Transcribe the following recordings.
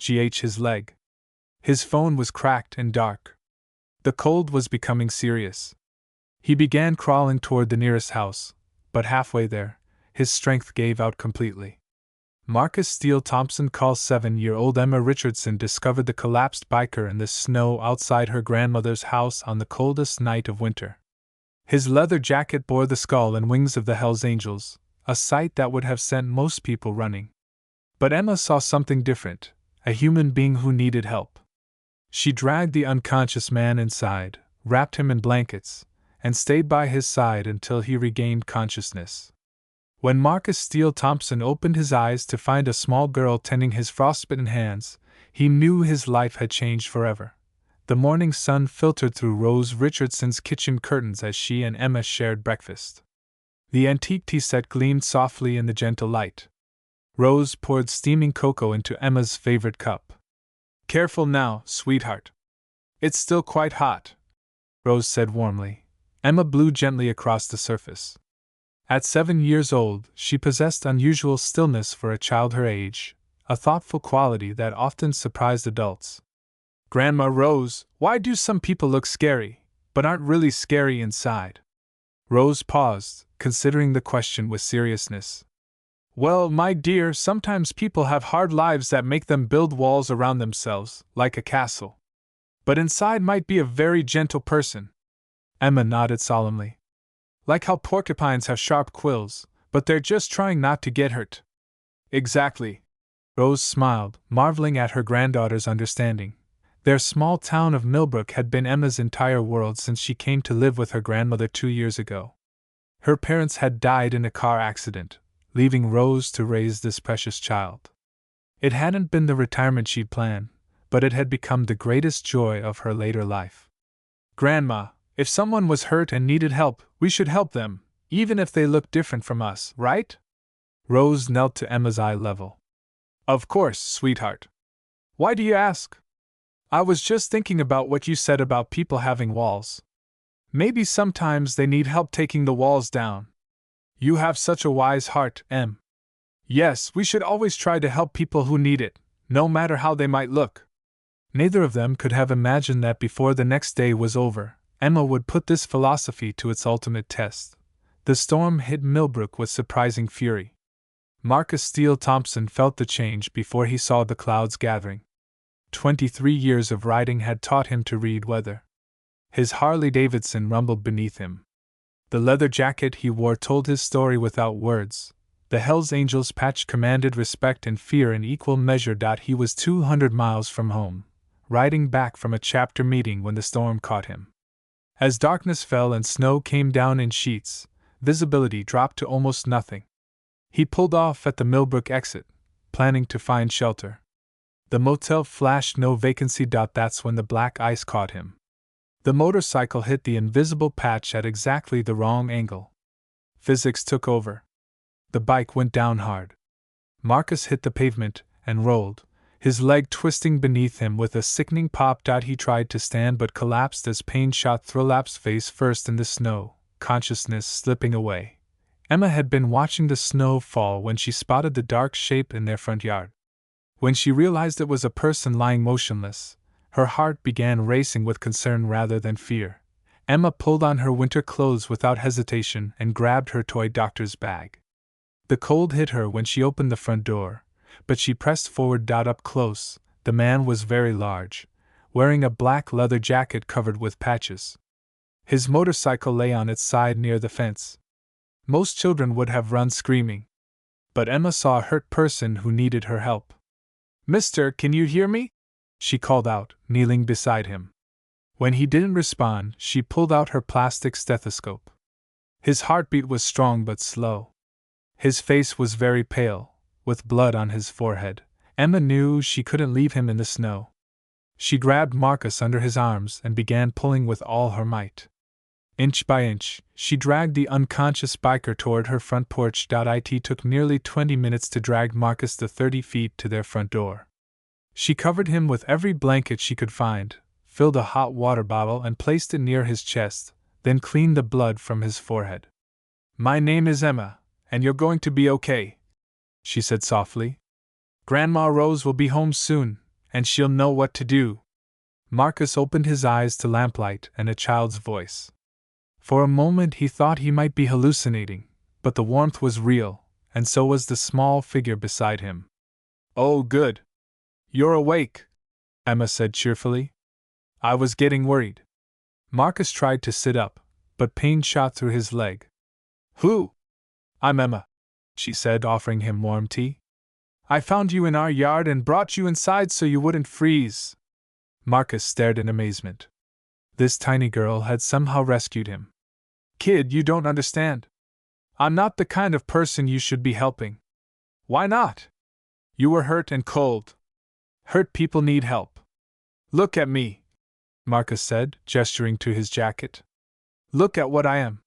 his leg. His phone was cracked and dark. The cold was becoming serious. He began crawling toward the nearest house, but halfway there, his strength gave out completely. Marcus Steele Thompson calls 7-year-old Emma Richardson discovered the collapsed biker in the snow outside her grandmother's house on the coldest night of winter. His leather jacket bore the skull and wings of the Hells Angels, a sight that would have sent most people running. But Emma saw something different, a human being who needed help. She dragged the unconscious man inside, wrapped him in blankets, and stayed by his side until he regained consciousness. When Marcus Steele Thompson opened his eyes to find a small girl tending his frostbitten hands, he knew his life had changed forever. The morning sun filtered through Rose Richardson's kitchen curtains as she and Emma shared breakfast. The antique tea set gleamed softly in the gentle light. Rose poured steaming cocoa into Emma's favorite cup. "Careful now, sweetheart. It's still quite hot," Rose said warmly. Emma blew gently across the surface. At 7 years old, she possessed unusual stillness for a child her age, a thoughtful quality that often surprised adults. "Grandma Rose, why do some people look scary, but aren't really scary inside?" Rose paused, considering the question with seriousness. "Well, my dear, sometimes people have hard lives that make them build walls around themselves, like a castle. But inside might be a very gentle person." Emma nodded solemnly. "Like how porcupines have sharp quills, but they're just trying not to get hurt." "Exactly." Rose smiled, marveling at her granddaughter's understanding. Their small town of Millbrook had been Emma's entire world since she came to live with her grandmother 2 years ago. Her parents had died in a car accident, leaving Rose to raise this precious child. It hadn't been the retirement she'd planned, but it had become the greatest joy of her later life. "Grandma, if someone was hurt and needed help, we should help them, even if they look different from us, right?" Rose knelt to Emma's eye level. "Of course, sweetheart. Why do you ask?" "I was just thinking about what you said about people having walls. Maybe sometimes they need help taking the walls down." "You have such a wise heart, Em. Yes, we should always try to help people who need it, no matter how they might look." Neither of them could have imagined that before the next day was over, Emma would put this philosophy to its ultimate test. The storm hit Millbrook with surprising fury. Marcus Steele Thompson felt the change before he saw the clouds gathering. 23 years of riding had taught him to read weather. His Harley-Davidson rumbled beneath him. The leather jacket he wore told his story without words. The Hells Angels patch commanded respect and fear in equal measure. He was 200 miles from home, riding back from a chapter meeting when the storm caught him. As darkness fell and snow came down in sheets, visibility dropped to almost nothing. He pulled off at the Millbrook exit, planning to find shelter. The motel flashed no vacancy. That's when the black ice caught him. The motorcycle hit the invisible patch at exactly the wrong angle. Physics took over. The bike went down hard. Marcus hit the pavement and rolled, his leg twisting beneath him with a sickening pop. He tried to stand but collapsed as pain shot through lapsed face first in the snow, consciousness slipping away. Emma had been watching the snow fall when she spotted the dark shape in their front yard. When she realized it was a person lying motionless, her heart began racing with concern rather than fear. Emma pulled on her winter clothes without hesitation and grabbed her toy doctor's bag. The cold hit her when she opened the front door, but she pressed forward. Up close, the man was very large, wearing a black leather jacket covered with patches. His motorcycle lay on its side near the fence. Most children would have run screaming. But Emma saw a hurt person who needed her help. "Mister, can you hear me?" she called out, kneeling beside him. When he didn't respond, she pulled out her plastic stethoscope. His heartbeat was strong but slow. His face was very pale, with blood on his forehead. Emma knew she couldn't leave him in the snow. She grabbed Marcus under his arms and began pulling with all her might. Inch by inch, she dragged the unconscious biker toward her front porch. It took nearly 20 minutes to drag Marcus the 30 feet to their front door. She covered him with every blanket she could find, filled a hot water bottle and placed it near his chest, then cleaned the blood from his forehead. "My name is Emma, and you're going to be okay," she said softly. "Grandma Rose will be home soon, and she'll know what to do. Marcus opened his eyes to lamplight and a child's voice. For a moment he thought he might be hallucinating, but the warmth was real, and so was the small figure beside him. "Oh, good. You're awake," Emma said cheerfully. "I was getting worried." Marcus tried to sit up, but pain shot through his leg. "Who?" "I'm Emma," she said, offering him warm tea. "I found you in our yard and brought you inside so you wouldn't freeze." Marcus stared in amazement. This tiny girl had somehow rescued him. "Kid, you don't understand. I'm not the kind of person you should be helping." "Why not?" "You were hurt and cold. Hurt people need help. Look at me," Marcus said, gesturing to his jacket. "Look at what I am."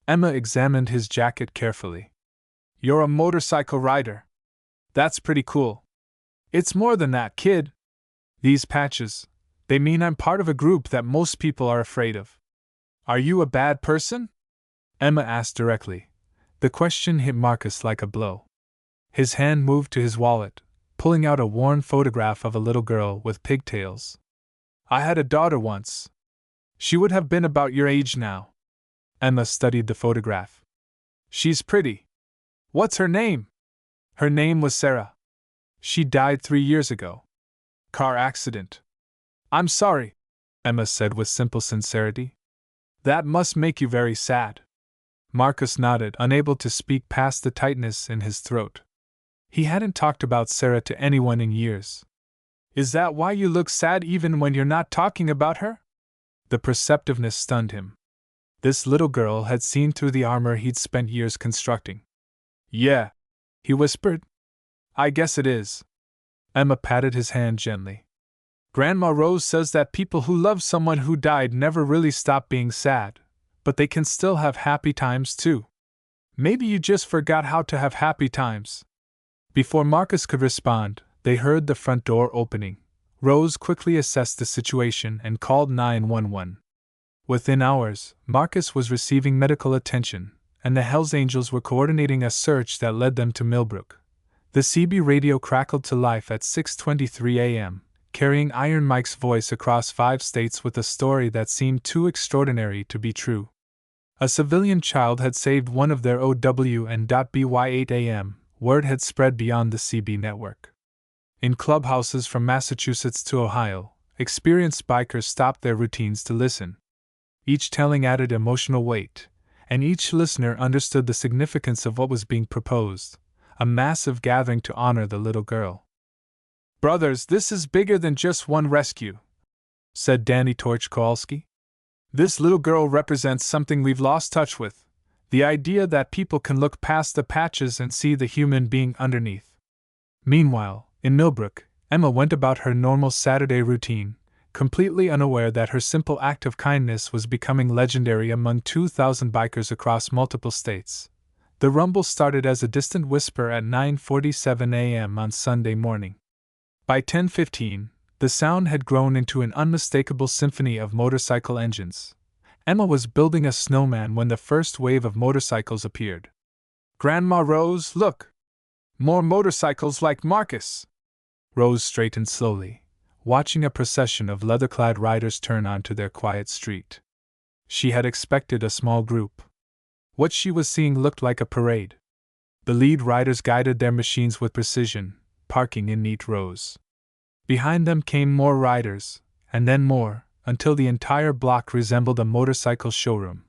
Emma examined his jacket carefully. "You're a motorcycle rider. That's pretty cool." "It's more than that, kid. These patches, they mean I'm part of a group that most people are afraid of." "Are you a bad person?" Emma asked directly. The question hit Marcus like a blow. His hand moved to his wallet, pulling out a worn photograph of a little girl with pigtails. "I had a daughter once. She would have been about your age now." Emma studied the photograph. "She's pretty. What's her name?" "Her name was Sarah. She died 3 years ago. Car accident." "I'm sorry," Emma said with simple sincerity. "That must make you very sad." Marcus nodded, unable to speak past the tightness in his throat. He hadn't talked about Sarah to anyone in years. "Is that why you look sad even when you're not talking about her?" The perceptiveness stunned him. This little girl had seen through the armor he'd spent years constructing. "Yeah," he whispered. "I guess it is." Emma patted his hand gently. "Grandma Rose says that people who love someone who died never really stop being sad, but they can still have happy times too. Maybe you just forgot how to have happy times." Before Marcus could respond, they heard the front door opening. Rose quickly assessed the situation and called 911. Within hours, Marcus was receiving medical attention, and the Hells Angels were coordinating a search that led them to Millbrook. The CB radio crackled to life at 6:23 a.m., carrying Iron Mike's voice across 5 states with a story that seemed too extraordinary to be true. A civilian child had saved one of their OW and by 8 a.m., word had spread beyond the CB network. In clubhouses from Massachusetts to Ohio, experienced bikers stopped their routines to listen. Each telling added emotional weight, and each listener understood the significance of what was being proposed, a massive gathering to honor the little girl. "Brothers, this is bigger than just one rescue," said Danny Torch Kowalski. "This little girl represents something we've lost touch with, the idea that people can look past the patches and see the human being underneath." Meanwhile, in Millbrook, Emma went about her normal Saturday routine, completely unaware that her simple act of kindness was becoming legendary among 2,000 bikers across multiple states. The rumble started as a distant whisper at 9:47 a.m. on Sunday morning. By 10:15, the sound had grown into an unmistakable symphony of motorcycle engines. Emma was building a snowman when the first wave of motorcycles appeared. "Grandma Rose, look! More motorcycles like Marcus!" Rose straightened slowly, watching a procession of leather-clad riders turn onto their quiet street. She had expected a small group. What she was seeing looked like a parade. The lead riders guided their machines with precision, parking in neat rows. Behind them came more riders, and then more, until the entire block resembled a motorcycle showroom.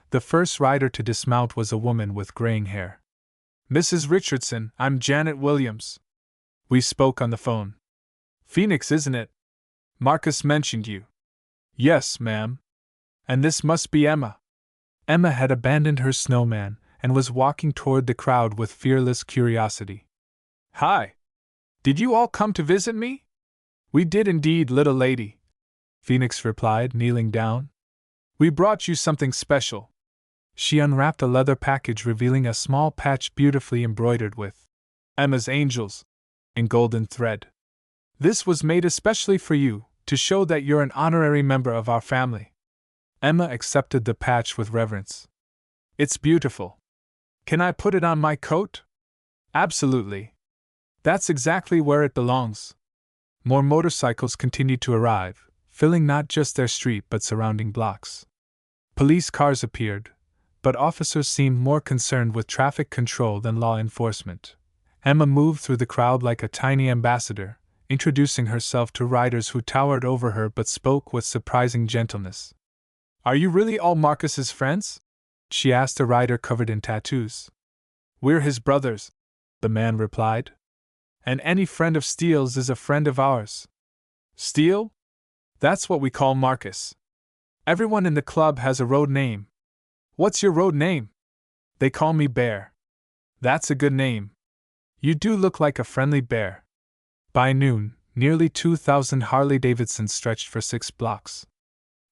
The first rider to dismount was a woman with graying hair. "Mrs. Richardson, I'm Janet Williams. We spoke on the phone." "Phoenix, isn't it? Marcus mentioned you." "Yes, ma'am. And this must be Emma." Emma had abandoned her snowman and was walking toward the crowd with fearless curiosity. "Hi! Did you all come to visit me?" "We did indeed, little lady," Phoenix replied, kneeling down. "We brought you something special." She unwrapped a leather package revealing a small patch beautifully embroidered with Emma's Angels in golden thread. "This was made especially for you, to show that you're an honorary member of our family." Emma accepted the patch with reverence. "It's beautiful. Can I put it on my coat?" "Absolutely. That's exactly where it belongs." More motorcycles continued to arrive, filling not just their street but surrounding blocks. Police cars appeared, but officers seemed more concerned with traffic control than law enforcement. Emma moved through the crowd like a tiny ambassador, introducing herself to riders who towered over her but spoke with surprising gentleness. "Are you really all Marcus's friends?" she asked a rider covered in tattoos. "We're his brothers," the man replied. "And any friend of Steele's is a friend of ours." "Steele? That's what we call Marcus. Everyone in the club has a road name." "What's your road name?" "They call me Bear." "That's a good name. You do look like a friendly bear." By noon, nearly 2,000 Harley-Davidsons stretched for 6 blocks.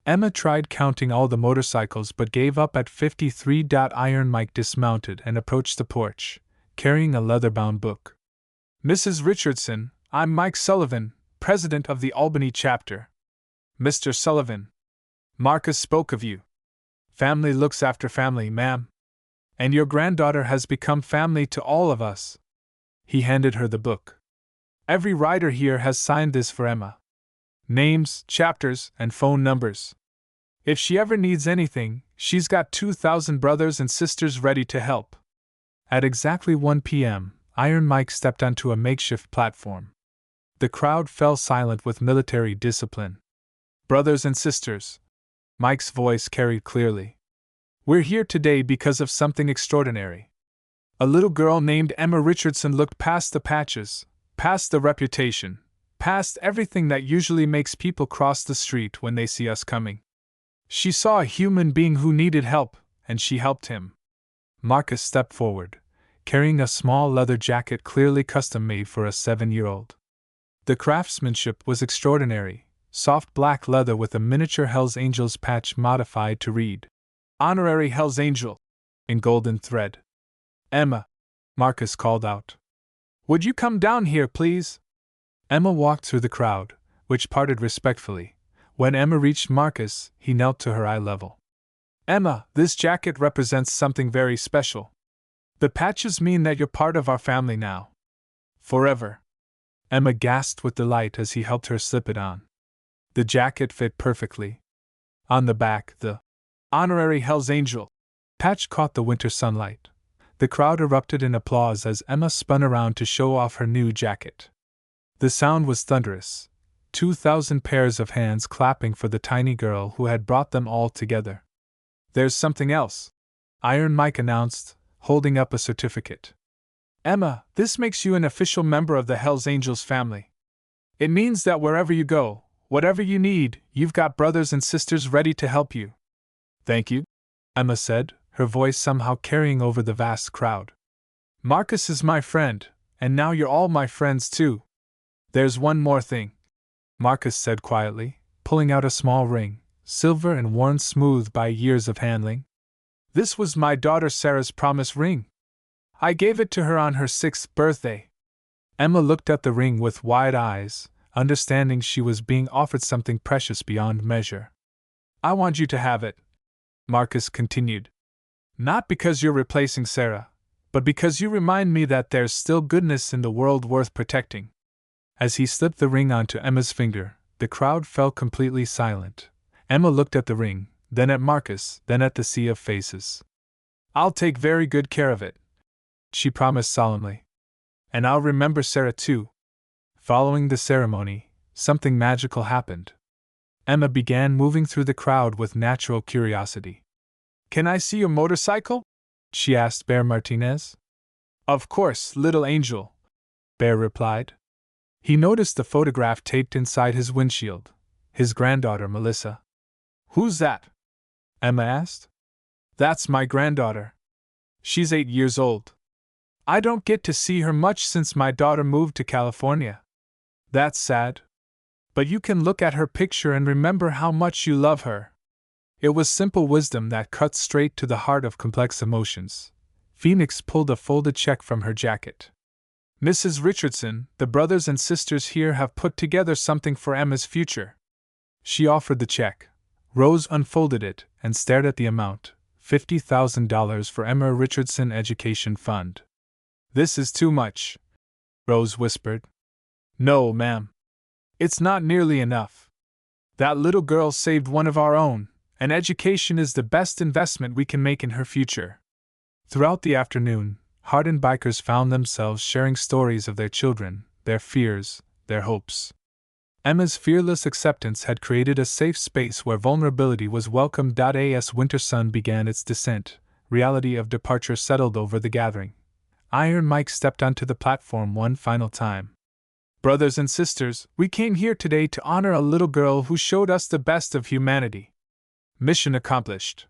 Emma tried counting all the motorcycles but gave up at 53. Iron Mike dismounted and approached the porch, carrying a leather-bound book. "Mrs. Richardson, I'm Mike Sullivan, president of the Albany chapter." "Mr. Sullivan. Marcus spoke of you. Family looks after family, ma'am. And your granddaughter has become family to all of us." He handed her the book. "Every rider here has signed this for Emma. Names, chapters, and phone numbers. If she ever needs anything, she's got 2,000 brothers and sisters ready to help." At exactly 1 p.m., Iron Mike stepped onto a makeshift platform. The crowd fell silent with military discipline. "Brothers and sisters," Mike's voice carried clearly, "we're here today because of something extraordinary. A little girl named Emma Richardson looked past the patches, past the reputation, past everything that usually makes people cross the street when they see us coming. She saw a human being who needed help, and she helped him." Marcus stepped forward, carrying a small leather jacket clearly custom-made for a 7-year-old. The craftsmanship was extraordinary, soft black leather with a miniature Hell's Angels patch modified to read, "Honorary Hell's Angel," in golden thread. "Emma," Marcus called out. "Would you come down here, please?" Emma walked through the crowd, which parted respectfully. When Emma reached Marcus, he knelt to her eye level. "Emma, this jacket represents something very special. The patches mean that you're part of our family now. Forever." Emma gasped with delight as he helped her slip it on. The jacket fit perfectly. On the back, the "Honorary Hell's Angel" patch caught the winter sunlight. The crowd erupted in applause as Emma spun around to show off her new jacket. The sound was thunderous, 2,000 pairs of hands clapping for the tiny girl who had brought them all together. "There's something else," Iron Mike announced, holding up a certificate. "Emma, this makes you an official member of the Hell's Angels family. It means that wherever you go, whatever you need, you've got brothers and sisters ready to help you." "Thank you," Emma said, her voice somehow carrying over the vast crowd. "Marcus is my friend, and now you're all my friends too. There's one more thing," Marcus said quietly, pulling out a small ring, silver and worn smooth by years of handling. "This was my daughter Sarah's promise ring. I gave it to her on her 6th birthday." Emma looked at the ring with wide eyes, understanding she was being offered something precious beyond measure. "I want you to have it," Marcus continued. "Not because you're replacing Sarah, but because you remind me that there's still goodness in the world worth protecting." As he slipped the ring onto Emma's finger, the crowd fell completely silent. Emma looked at the ring, then at Marcus, then at the sea of faces. "I'll take very good care of it," she promised solemnly. "And I'll remember Sarah too." Following the ceremony, something magical happened. Emma began moving through the crowd with natural curiosity. "Can I see your motorcycle?" she asked Bear Martinez. "Of course, little angel," Bear replied. He noticed the photograph taped inside his windshield, his granddaughter Melissa. "Who's that?" Emma asked. "That's my granddaughter. She's 8 years old. I don't get to see her much since my daughter moved to California. That's sad. But you can look at her picture and remember how much you love her." It was simple wisdom that cut straight to the heart of complex emotions. Phoenix pulled a folded check from her jacket. "Mrs. Richardson, the brothers and sisters here have put together something for Emma's future." She offered the check. Rose unfolded it and stared at the amount, $50,000 for Emma Richardson Education Fund. "This is too much," Rose whispered. "No, ma'am. It's not nearly enough. That little girl saved one of our own, and education is the best investment we can make in her future. Throughout the afternoon, hardened bikers found themselves sharing stories of their children, their fears, their hopes. Emma's fearless acceptance had created a safe space where vulnerability was welcomed. As winter sun began its descent, reality of departure settled over the gathering. Iron Mike stepped onto the platform one final time. Brothers and sisters, we came here today to honor a little girl who showed us the best of humanity. Mission accomplished.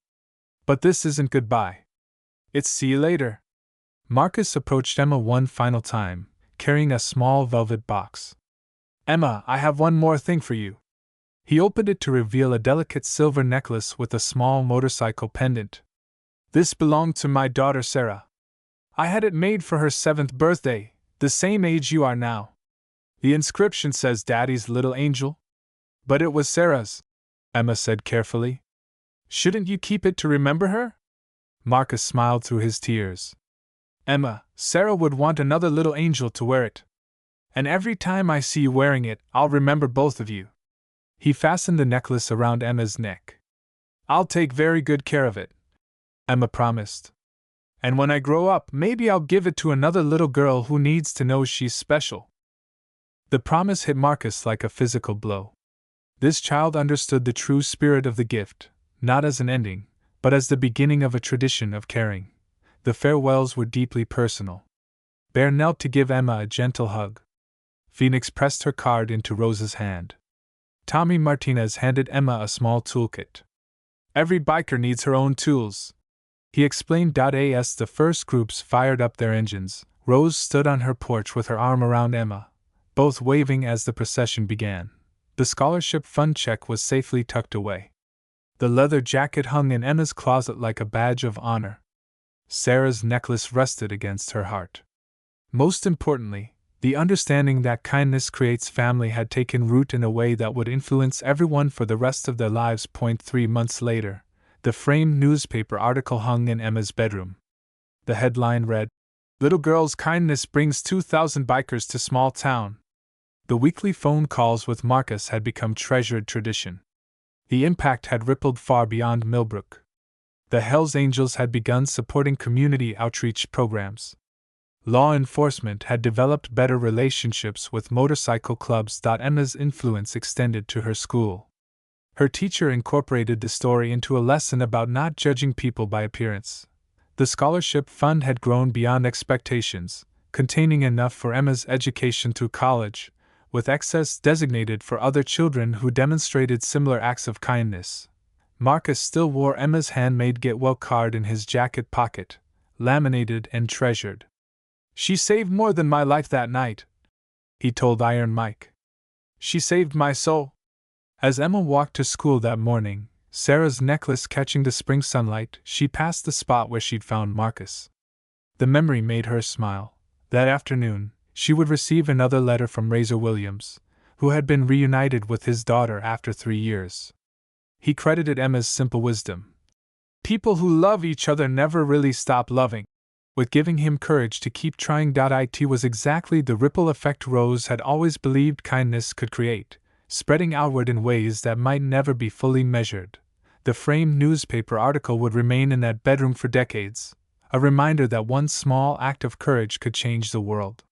But this isn't goodbye. It's see you later. Marcus approached Emma one final time, carrying a small velvet box. Emma, I have one more thing for you. He opened it to reveal a delicate silver necklace with a small motorcycle pendant. This belonged to my daughter Sarah. I had it made for her 7th birthday, the same age you are now. The inscription says Daddy's little angel. But it was Sarah's, Emma said carefully. Shouldn't you keep it to remember her? Marcus smiled through his tears. Emma, Sarah would want another little angel to wear it. And every time I see you wearing it, I'll remember both of you. He fastened the necklace around Emma's neck. I'll take very good care of it, Emma promised. And when I grow up, maybe I'll give it to another little girl who needs to know she's special. The promise hit Marcus like a physical blow. This child understood the true spirit of the gift, not as an ending, but as the beginning of a tradition of caring. The farewells were deeply personal. Bear knelt to give Emma a gentle hug. Phoenix pressed her card into Rose's hand. Tommy Martinez handed Emma a small toolkit. Every biker needs her own tools, he explained. As the first groups fired up their engines, Rose stood on her porch with her arm around Emma, both waving as the procession began. The scholarship fund check was safely tucked away. The leather jacket hung in Emma's closet like a badge of honor. Sarah's necklace rested against her heart. Most importantly, the understanding that kindness creates family had taken root in a way that would influence everyone for the rest of their lives. 3 months later, the framed newspaper article hung in Emma's bedroom. The headline read, Little Girl's Kindness Brings 2,000 Bikers to Small Town. The weekly phone calls with Marcus had become treasured tradition. The impact had rippled far beyond Millbrook. The Hells Angels had begun supporting community outreach programs. Law enforcement had developed better relationships with motorcycle clubs. Emma's influence extended to her school. Her teacher incorporated the story into a lesson about not judging people by appearance. The scholarship fund had grown beyond expectations, containing enough for Emma's education through college, with excess designated for other children who demonstrated similar acts of kindness. Marcus still wore Emma's handmade Get Well card in his jacket pocket, laminated and treasured. She saved more than my life that night, he told Iron Mike. She saved my soul. As Emma walked to school that morning, Sarah's necklace catching the spring sunlight, she passed the spot where she'd found Marcus. The memory made her smile. That afternoon, she would receive another letter from Razor Williams, who had been reunited with his daughter after 3 years. He credited Emma's simple wisdom. People who love each other never really stop loving, with giving him courage to keep trying. It was exactly the ripple effect Rose had always believed kindness could create, spreading outward in ways that might never be fully measured. The framed newspaper article would remain in that bedroom for decades, a reminder that one small act of courage could change the world.